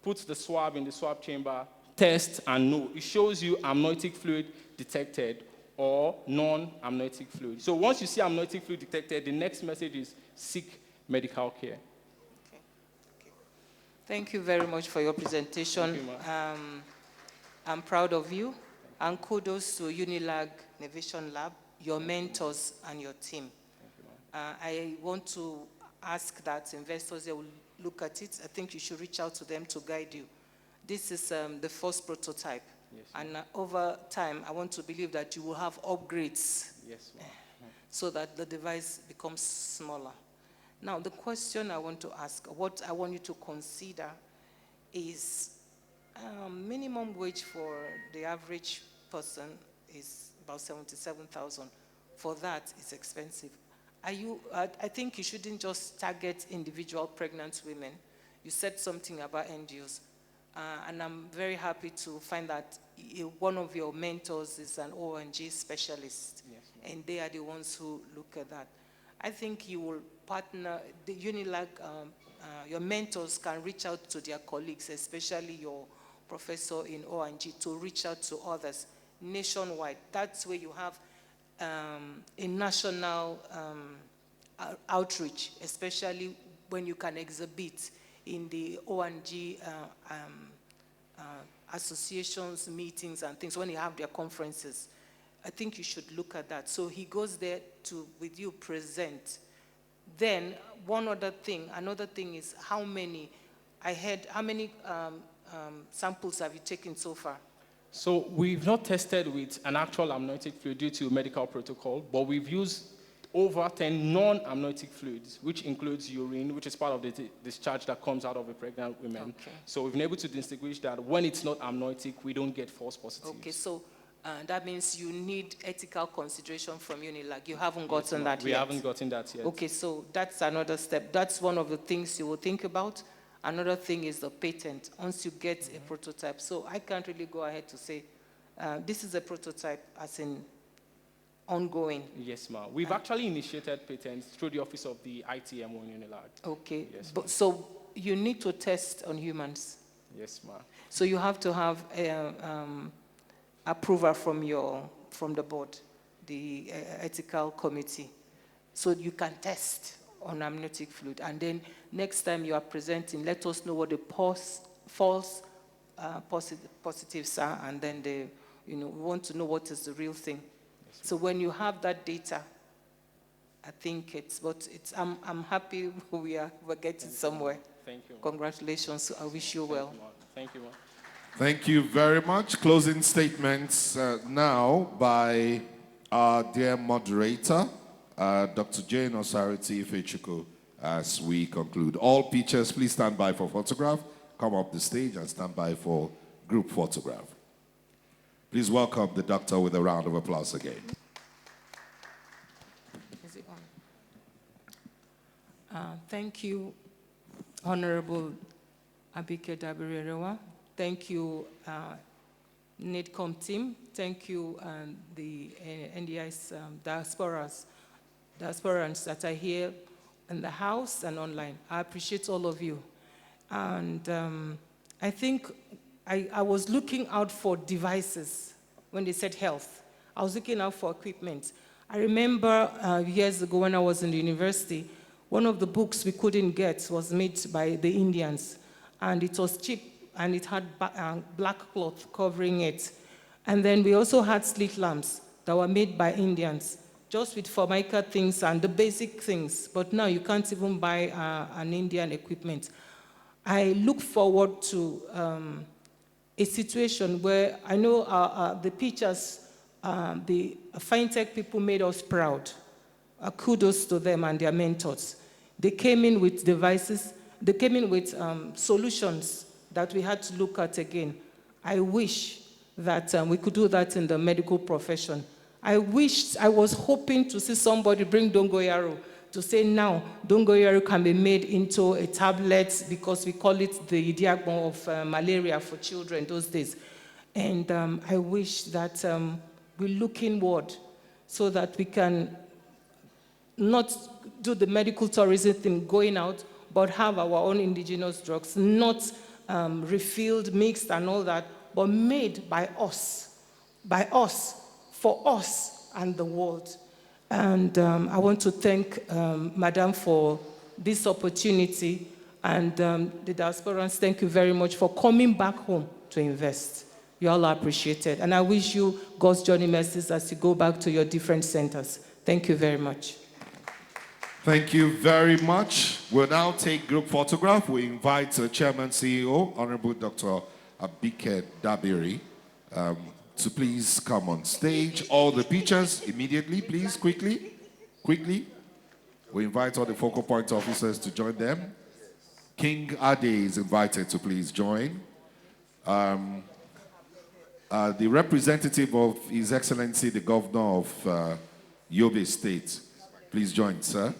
put the swab in the swab chamber, test, and know. It shows you amniotic fluid detected or non-amniotic fluid. So once you see amniotic fluid detected, the next message is seek medical care. Okay. Thank you very much for your presentation. Thank you, I'm proud of you, and kudos to Unilag Innovation Lab, your mentors, and your team. I want to ask that investors, they will look at it. I think you should reach out to them to guide you. This is the first prototype. Yes, and over time, I want to believe that you will have upgrades. Yes, so that the device becomes smaller. Now, the question I want to ask, what I want you to consider is minimum wage for the average person is about 77,000. For that, it's expensive. I think you shouldn't just target individual pregnant women. You said something about NGOs. And I'm very happy to find that one of your mentors is an ONG specialist. Yes, and they are the ones who look at that. I think you will partner, the Unilag, your mentors can reach out to their colleagues, especially your professor in ONG, to reach out to others nationwide. That's where you have a national outreach, especially when you can exhibit in the ONG associations, meetings, and things, when you have their conferences. I think you should look at that. So he goes there to, with you, present. Then, another thing is how many samples have you taken so far? So we've not tested with an actual amniotic fluid due to medical protocol, but we've used over 10 non-amniotic fluids, which includes urine, which is part of the discharge that comes out of a pregnant woman. Okay. So we've been able to distinguish that when it's not amniotic, we don't get false positives. Okay, so that means you need ethical consideration from Unilag. You haven't gotten that yet? We haven't gotten that yet. Okay, so that's another step. That's one of the things you will think about. Another thing is the patent, once you get a prototype. So I can't really go ahead to say, this is a prototype as in ongoing. Yes, ma'am. We've actually initiated patents through the office of the ITMO in Unilag. Okay, yes, but so you need to test on humans. Yes, ma'am. So you have to have approval from the board, the ethical committee, so you can test on amniotic fluid. And then next time you are presenting, let us know what the false positives are, and then we want to know what is the real thing. So when you have that data, I think I'm happy we're getting somewhere. Thank you. Congratulations. I wish you well. Thank you, ma'am. Thank you very much. Closing statements now by our dear moderator, Dr. Jane Osariti Ifechuku, as we conclude. All pictures, please stand by for photograph. Come up the stage and stand by for group photograph. Please welcome the doctor with a round of applause again. Is it on? Thank you, Honorable Abike Dabirerewa. Thank you, NIDCOM team. Thank you, the NDI's diasporans that are here in the house and online. I appreciate all of you. And I think I was looking out for devices when they said health. I was looking out for equipment. I remember years ago when I was in the university, one of the books we couldn't get was made by the Indians, and it was cheap, and it had black cloth covering it. And then we also had slit lamps that were made by Indians, just with Formica things and the basic things. But now you can't even buy an Indian equipment. I look forward to a situation where I know the pictures, the fintech people made us proud. Kudos to them and their mentors. They came in with devices, they came in with solutions that we had to look at again. I wish that we could do that in the medical profession. I was hoping to see somebody bring dongoyaro to say now dongoyaro can be made into a tablet because we call it the diagbon of malaria for children those days. And I wish that we look inward so that we can not do the medical tourism thing going out, but have our own indigenous drugs, not refilled, mixed, and all that, but made by us, for us and the world. And I want to thank Madam for this opportunity, and the diasporans, thank you very much for coming back home to invest. You all are appreciated. And I wish you God's journey mercies as you go back to your different centers. Thank you very much. Thank you very much. We'll now take group photograph. We invite Chairman CEO, Honorable Dr. Abike Dabiri, to please come on stage. All the pictures immediately, please, quickly. We invite all the focal point officers to join them. King Ade is invited to please join. The representative of His Excellency, the Governor of Yobe State, please join, sir.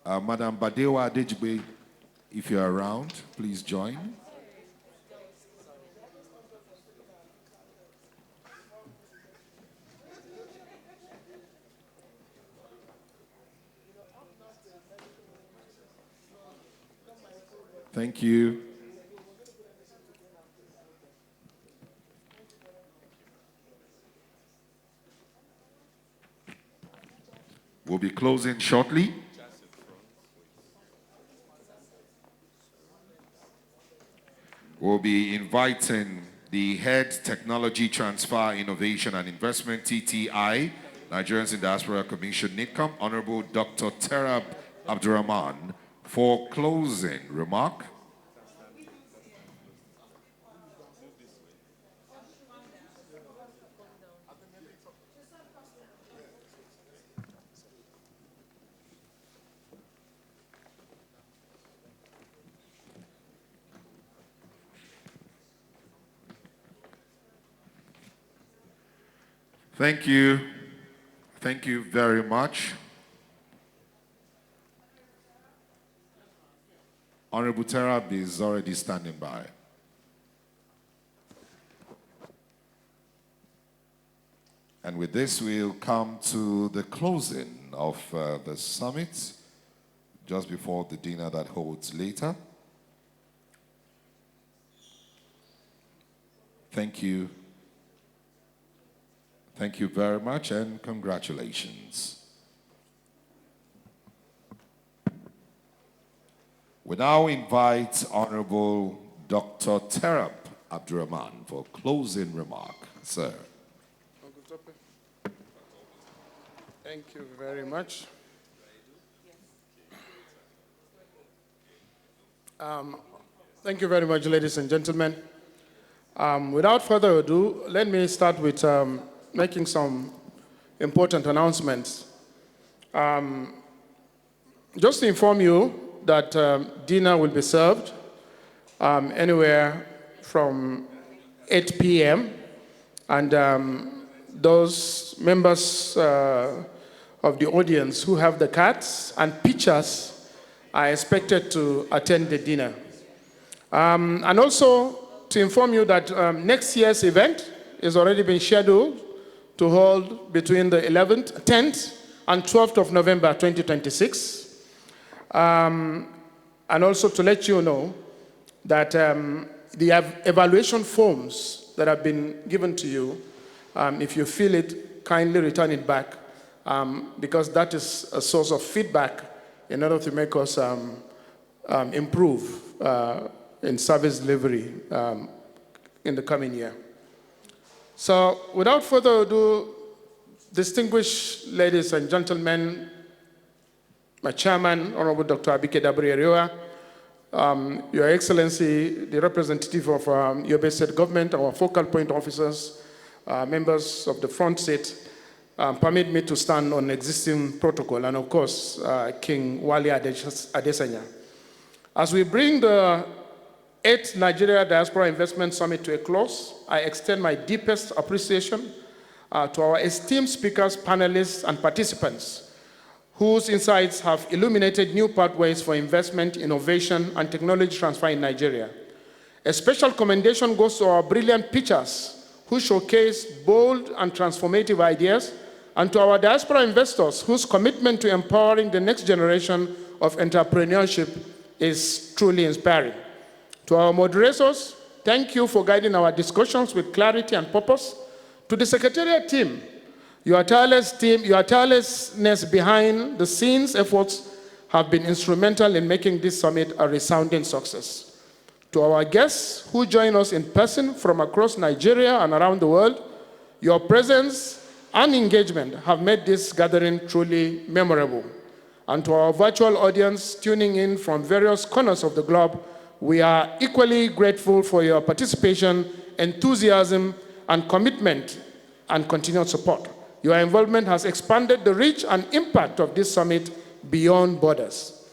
Madam Badewa Adejigbe, if you're around, please join. Thank you. We'll be closing shortly. We'll be inviting the Head Technology Transfer, Innovation and Investment, TTI, Nigerians in Diaspora Commission, NIDCOM, Honorable Dr. Terab Abdurrahman, for closing remark. Thank you. Thank you very much. Honorable Terab is already standing by. And with this, we'll come to the closing of the summit, just before the dinner that holds later. Thank you. Thank you very much, and congratulations. We now invite Honorable Dr. Terab Abdurrahman for closing remark. Sir. Thank you very much. Thank you very much, ladies and gentlemen. Without further ado, let me start with making some important announcements. Just to inform you that dinner will be served anywhere from 8 p.m. and those members of the audience who have the cards and pictures are expected to attend the dinner. And also to inform you that next year's event is already been scheduled to hold between the 11th, 10th, and 12th of November 2026. And also to let you know that the evaluation forms that have been given to you, if you feel it, kindly return it back, because that is a source of feedback in order to make us improve in service delivery in the coming year. So without further ado, distinguished ladies and gentlemen, my chairman, Honorable Dr. Abike Dabiri-Erewa, Your Excellency, the representative of Yobe State Government, our focal point officers, members of the front seat, permit me to stand on existing protocol, and of course, King Wale Adesanya. As we bring the 8th Nigeria Diaspora Investment Summit to a close, I extend my deepest appreciation to our esteemed speakers, panelists, and participants, whose insights have illuminated new pathways for investment, innovation, and technology transfer in Nigeria. A special commendation goes to our brilliant pitchers, who showcase bold and transformative ideas, and to our diaspora investors, whose commitment to empowering the next generation of entrepreneurship is truly inspiring. To our moderators, thank you for guiding our discussions with clarity and purpose. To the Secretariat team, your tirelessness behind the scenes efforts have been instrumental in making this summit a resounding success. To our guests who join us in person from across Nigeria and around the world, your presence and engagement have made this gathering truly memorable. And to our virtual audience tuning in from various corners of the globe, we are equally grateful for your participation, enthusiasm, and commitment and continued support. Your involvement has expanded the reach and impact of this summit beyond borders.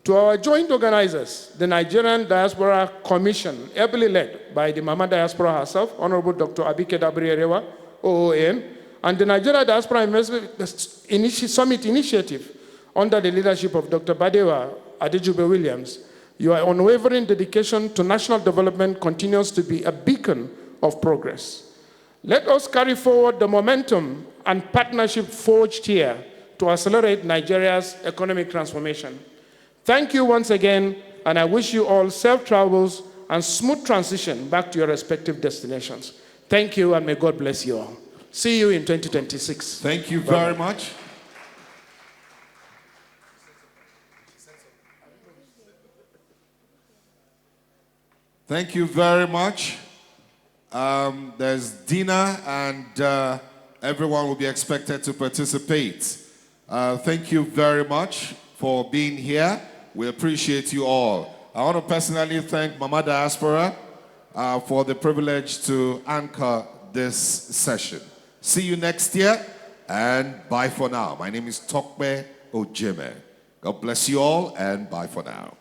To our joint organizers, the Nigerian Diaspora Commission, ably led by the Mama Diaspora herself, Honorable Dr. Abike Dabiri-Erewa, OON, and the Nigeria Diaspora Investment Summit Initiative under the leadership of Dr. Badewa Adejube Williams, your unwavering dedication to national development continues to be a beacon of progress. Let us carry forward the momentum and partnership forged here to accelerate Nigeria's economic transformation. Thank you once again, and I wish you all safe travels and smooth transition back to your respective destinations. Thank you, and may God bless you all. See you in 2026. Thank you very much. Thank you very much. There's dinner, and everyone will be expected to participate. Thank you very much for being here. We appreciate you all. I want to personally thank Mama Diaspora for the privilege to anchor this session. See you next year, and bye for now. My name is Tokbe Ojeme. God bless you all, and bye for now.